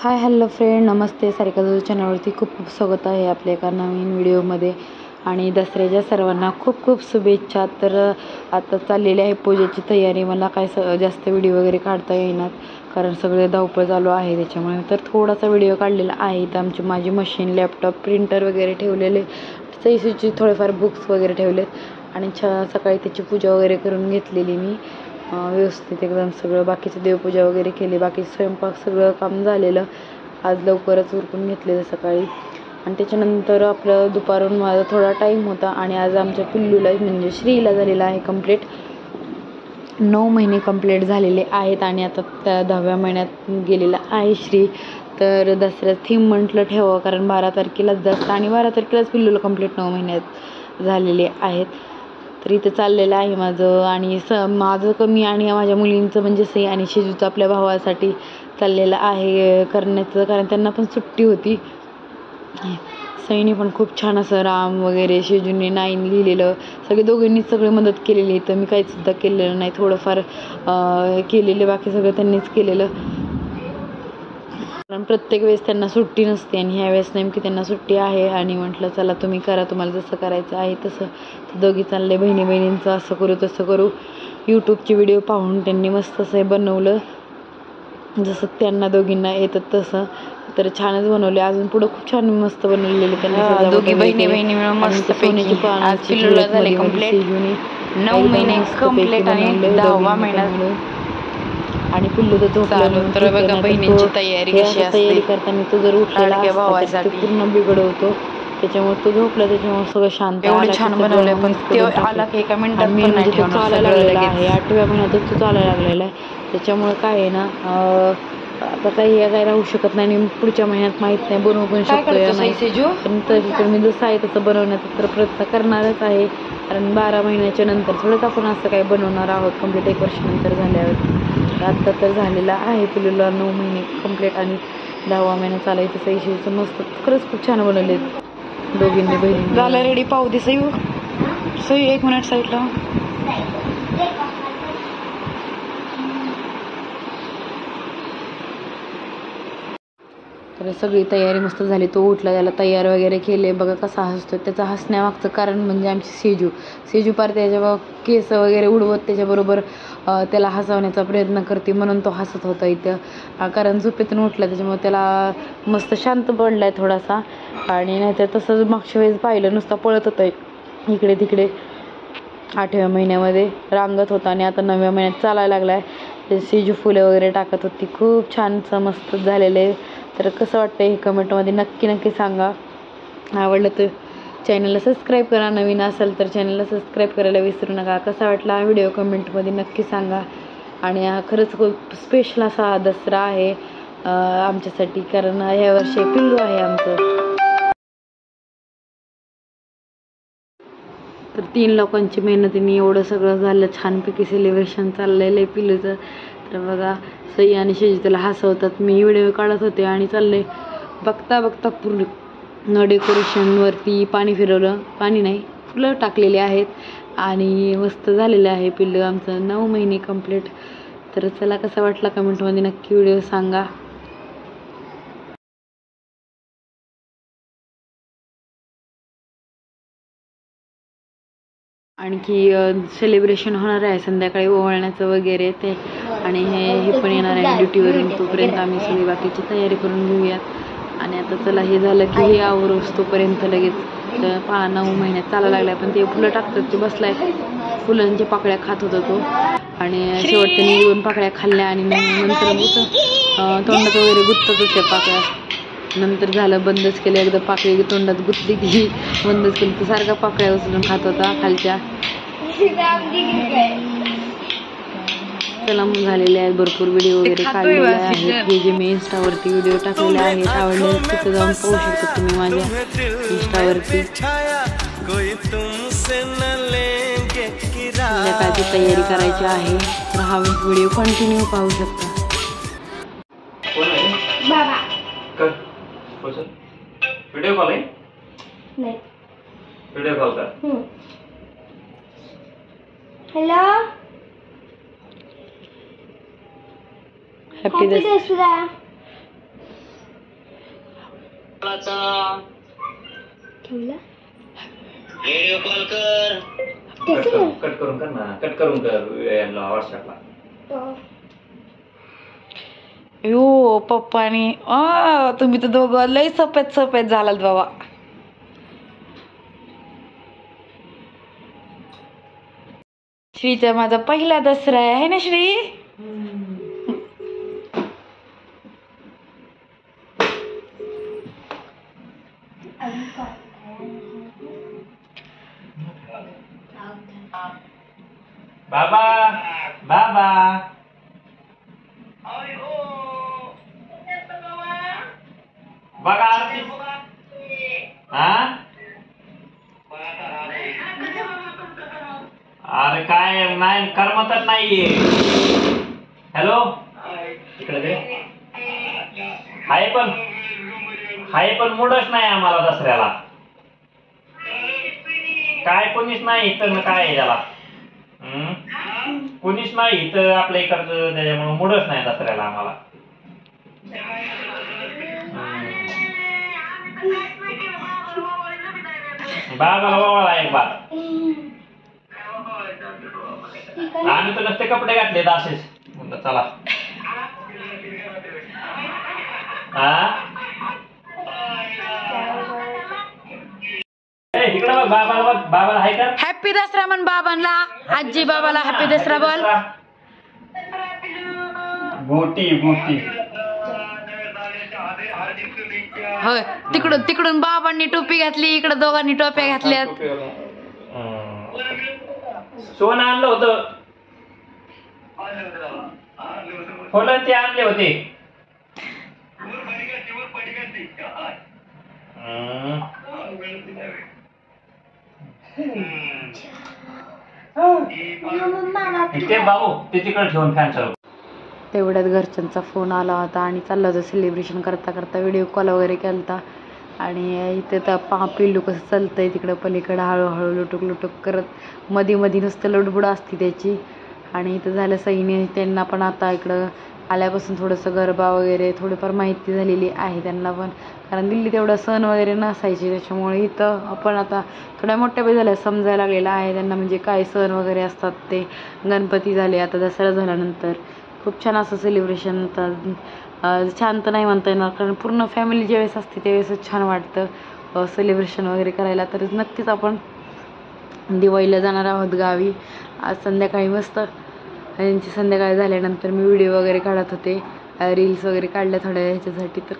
Hi hello friend, नमस्ते. सारिका जाधव चॅनलवरती खूप खूप स्वागत आहे आपल्या एका नवीन व्हिडिओमध्ये. आणि दसऱ्याच्या सर्वांना खूप खूप शुभेच्छा. तर आता चाललेली आहे पूजेची तयारी. मला काय जास्त व्हिडिओ वगैरे काढता येईनात कारण सगळे धावपळ चालू आहे त्याच्यामुळे. तर थोडासा व्हिडिओ काढलेला आहे. तर माझी मशीन, लॅपटॉप, प्रिंटर वगैरे ठेवलेले, सहीची थोडेफार बुक्स वगैरे ठेवले आणि सकाळी त्याची पूजा वगैरे करून घेतलेली मी व्यवस्थित एकदम सगळं. बाकीचं देवपूजा वगैरे केली, बाकी स्वयंपाक सगळं काम झालेलं. आज लवकरच उरकून घेतलेलं सकाळी. आणि त्याच्यानंतर आपलं दुपारून माझा थोडा टाईम होता आणि आज आमच्या पिल्लूला म्हणजे श्रीला झालेला आहे कंप्लीट 9 महिने कंप्लीट झालेले आहेत आणि आता त्या 10व्या महिन्यात गेलेला आहे श्री. तर दसऱ्यात थीम म्हटलं ठेवावं कारण 12 तारखेलाच दसरा आणि 12 तारखेलाच पिल्लूला कंप्लीट 9 महिन्यात झालेले आहेत. तर इथं चाललेलं आहे माझं आणि माझं कमी आणि माझ्या मुलींचं म्हणजे सई आणि शेजूचं आपल्या भावासाठी चाललेलं आहे करण्याचं, कारण त्यांना पण सुट्टी होती. सईने पण खूप छान असं राम वगैरे, शेजूने 9 लिहिलेलं, सगळे दोघांनीच सगळे मदत केलेली. तर मी काहीसुद्धा केलेलं नाही, थोडंफार केलेलं, बाकी सगळं त्यांनीच केलेलं. कारण प्रत्येक वेळेस त्यांना सुट्टी नसते आणि ह्या वेळेस नेमकी त्यांना सुट्टी आहे आणि म्हटलं चला तुम्ही करा, तुम्हाला जसं करायचं आहे तसं. दोघी चालले बहिणी बहिणींचं असं करू तसं करू. यूट्यूबचे व्हिडिओ पाहून त्यांनी मस्त असं बनवलं जसं त्यांना दोघींना येतं तसं. तर छानच बनवले. अजून पुढं खूप छान मस्त बनवलेले त्यांनी दोघी बहिणी मिळून मस्त सोन्याची आज पिल्लूला झाले कंप्लीट 9 महिने कंप्लीट आणि 10वा महिना आणि पिल्लू तर झोपलं. तर बघा बहिणींची तयारी कशी असते. तयारी करताना तो जर उठलेला असता तर पूर्ण बिघडवतो, त्याच्यामुळे तो झोपला, त्याच्यामुळे सगळं शांत. एवढे छान बनवले पण तो आला की एका मिनिटात पण नाही ठेवणार. चालायला लागलेला आहे 8व्या महिन्यातच तो चालायला लागलेला आहे. त्याच्यामुळे काय आहे ना, आता काही राहू शकत नाही आणि पुढच्या महिन्यात माहीत नाही, बनवू पण शकतो या नाही. पण तरी मी जसं आहे तसं बनवण्याचा तर प्रयत्न करणारच आहे. कारण 12 महिन्याच्या नंतर थोडंच आपण असं काही बनवणार आहोत कंप्लीट 1 वर्षानंतर झाल्यावर. आत्ता तर झालेला आहे पिल्लूला 9 महिने कंप्लीट आणि 10वा महिना चालायचं. सईशीचं मस्त खरंच खूप छान बनवले दोघींनी बहिणी. झालं रेडी, पाहू दे सई. सई 1 मिनिट साईडला. तर सगळी तयारी मस्त झाली. तो उठला, त्याला तयार वगैरे केले. बघा कसा हसतो. त्याचं हसण्यामागचं कारण म्हणजे आमची सेजू पार त्याच्या केस वगैरे उडवत त्याच्याबरोबर त्याला हसवण्याचा प्रयत्न करते, म्हणून तो हसत होता इथं. कारण झोपेतून उठला त्याच्यामुळे त्याला मस्त शांत पडला आहे थोडासा. आणि नाहीतर तसंच मागच्या वेळेस पाहिलं नुसता पळत होता इकडे तिकडे. 8व्या महिन्यामध्ये रांगत होता आणि आता 9व्या महिन्यात चालायला लागला आहे. सेजू फुलं वगैरे टाकत होती. खूप छानसं मस्त झालेलं आहे. तर कसं वाटतं हे कमेंटमध्ये नक्की सांगा. आवडलं तर चॅनलला सबस्क्राईब करा, नवीन असेल तर चॅनलला सबस्क्राईब करायला विसरू नका. कसा वाटला हा व्हिडिओ कमेंटमध्ये नक्की सांगा. आणि हा खरंच खूप स्पेशल असा दसरा आहे आमच्यासाठी, कारण ह्या वर्षी पिल्लू आहे आमचं. तर 3 लोकांची मेहनतीने एवढं सगळं झालं, छानपैकी सेलिब्रेशन चाललेलं आहे पिल्लूचं. तर बघा सई आणि शेजी त्याला हसवतात. मी व्हिडिओ काढत होते आणि चालले बघता पूर्ण डेकोरेशनवरती पाणी फिरवलं, पाणी नाही फुलं टाकलेले आहेत आणि मस्त झालेलं आहे पिल्लू आमचं 9 महिने कंप्लीट. तर चला कसा वाटला कमेंटमध्ये नक्की व्हिडिओ सांगा. आणखी सेलिब्रेशन होणार आहे संध्याकाळी ओवाळण्याचं वगैरे ते, आणि हे पण येणार आहे ड्युटीवरून. तोपर्यंत आम्ही सगळी बाकीची तयारी करून घेऊयात. आणि आता चला हे झालं की हे आवरूस तोपर्यंत लगेच 9 महिन्यात चालायला लागलाय. पण ते फुलं टाकतात ते बसलाय, फुलांच्या पाकळ्या खात होता तो आणि शेवटच्या 2 पाकळ्या खाल्ल्या आणि नंतर तोंडात वगैरे गुंतत होत्या पाकळ्या. नंतर झालं बंदच केलं, एकदा पाकळी तोंडात गुंतली की बंदच केली. तर सारखा पाकळ्या उचलून खात होता खालच्या. चला मग झालेले आहेत भरपूर व्हिडिओ वगैरे काढलेले आहेत. हे जे मी इंस्टावरती व्हिडिओ टाकलेले आहेत आवडले तिथे जाऊन पाहू शकता तुम्ही माझ्या इंस्टावरती. संध्याकाळची तयारी करायची आहे तर हा व्हिडिओ कंटिन्यू पाहू शकता. व्हिडिओ कॉल आहे नाही, व्हिडिओ कॉल कर. Hello, happy Dussehra. Video call कर. कट करून कर ना, कट करून कर व्हॉट्सअपला. यो पप्पानी तुम्ही तर दोघं लय सफेद झालात बाबा. श्रीचा माझा पहिला दसरा आहे ना श्री. बाबा बाबा बघा आरती. हा अरे काय नाही करमतच नाहीये. हॅलो इकडे दे. हाय पण मूडच नाही आम्हाला दसऱ्याला. काय कोणीच नाही इथं ना काय त्याला. कोणीच नाही इथं आपल्या इकडचं, त्याच्यामुळे मूडच नाही दसऱ्याला आम्हाला. बाबाला बाबा एक बार आम्ही तर नसते कपडे घातले असेच म्हणलं चला. इकडे बघ बाबाला, बघ बाबाला हाय का. हॅपी दसरा म्हण बाबांना. आजी बाबाला हॅपी दसरा बोल. गोटी होय तिकडून बाबांनी टोपी घातली, इकडे दोघांनी टोप्या घातल्यात. सोनं आणलं होतं, फुलं ते आणले होते. ते भाऊ ते तिकडे ठेवून फॅन चालू. तेवढ्यात घरच्यांचा फोन आला होता आणि चाललं होतं सेलिब्रेशन करता करता व्हिडिओ कॉल वगैरे केला. आणि इथे तर पिल्लू कसं चालतंय तिकडं पलीकडं हळूहळू लुटूक करत मध्ये नुसतं लुडबुड असते त्याची. आणि इथं झालं सईने त्यांना पण आता इकडं आल्यापासून थोडंसं गरबा वगैरे थोडीफार माहिती झालेली आहे त्यांना पण, कारण दिल्लीत एवढं सण वगैरे नसायचे. त्याच्यामुळे इथं आपण आता थोड्या मोठ्या वेळ झाल्या समजायला लागलेलं आहे त्यांना, म्हणजे काय सण वगैरे असतात ते. गणपती झाले, आता दसरा झाल्यानंतर खूप छान असं सेलिब्रेशन. तर छान तर नाही म्हणता येणार, कारण पूर्ण फॅमिली ज्यावेळेस असते त्यावेळेसच छान वाटतं सेलिब्रेशन वगैरे करायला. तर नक्कीच आपण दिवाळीला जाणार आहोत गावी. आज संध्याकाळी मस्त यांची संध्याकाळी झाल्यानंतर मी व्हिडिओ वगैरे काढत होते, रील्स वगैरे काढल्या थोड्या ह्याच्यासाठी. तर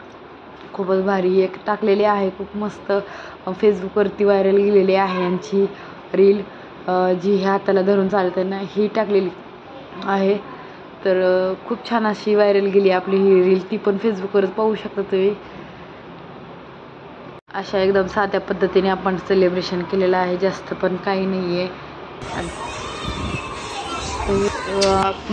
खूपच भारी एक टाकलेली आहे, खूप मस्त फेसबुकवरती व्हायरल गेलेली आहे यांची रील, जी ह्या हाताला धरून चालताना ही टाकलेली आहे. तर खूप छान अशी व्हायरल गेली आपली ही रील, ती पण फेसबुकवरच पाहू शकता तुम्ही. अशा एकदम साध्या पद्धतीने आपण सेलिब्रेशन केलेलं आहे, जास्त पण काही नाही आहे.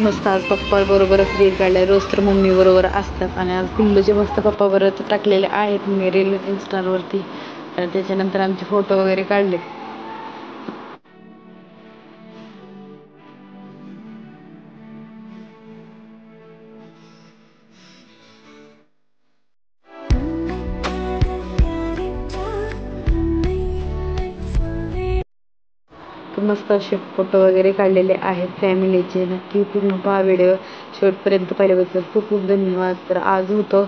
मस्त आज पप्पा बरोबरच रील काढल्या, रोज तर मम्मी बरोबर असतात आणि आज पिल्लूचे मस्त पप्पा बरोबर टाकलेले आहेत मी रील इन्स्टावरती. आणि त्याच्यानंतर आमचे फोटो वगैरे काढले. मस्त असे फोटो वगैरे काढलेले आहेत फॅमिलीचे. नक्की पूर्ण पहा व्हिडिओ शेवटपर्यंत पाहिल्याबद्दल खूप खूप धन्यवाद. तर आज होतं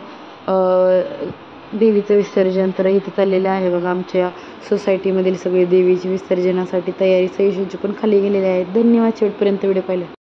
देवीचं विसर्जन, तर इथे चाललेलं आहे बघा आमच्या सोसायटीमधील सगळे देवीच्या विसर्जनासाठी तयारी. सहिष्णूची पण खाली गेलेले आहेत. धन्यवाद शेवटपर्यंत व्हिडिओ पाहिला.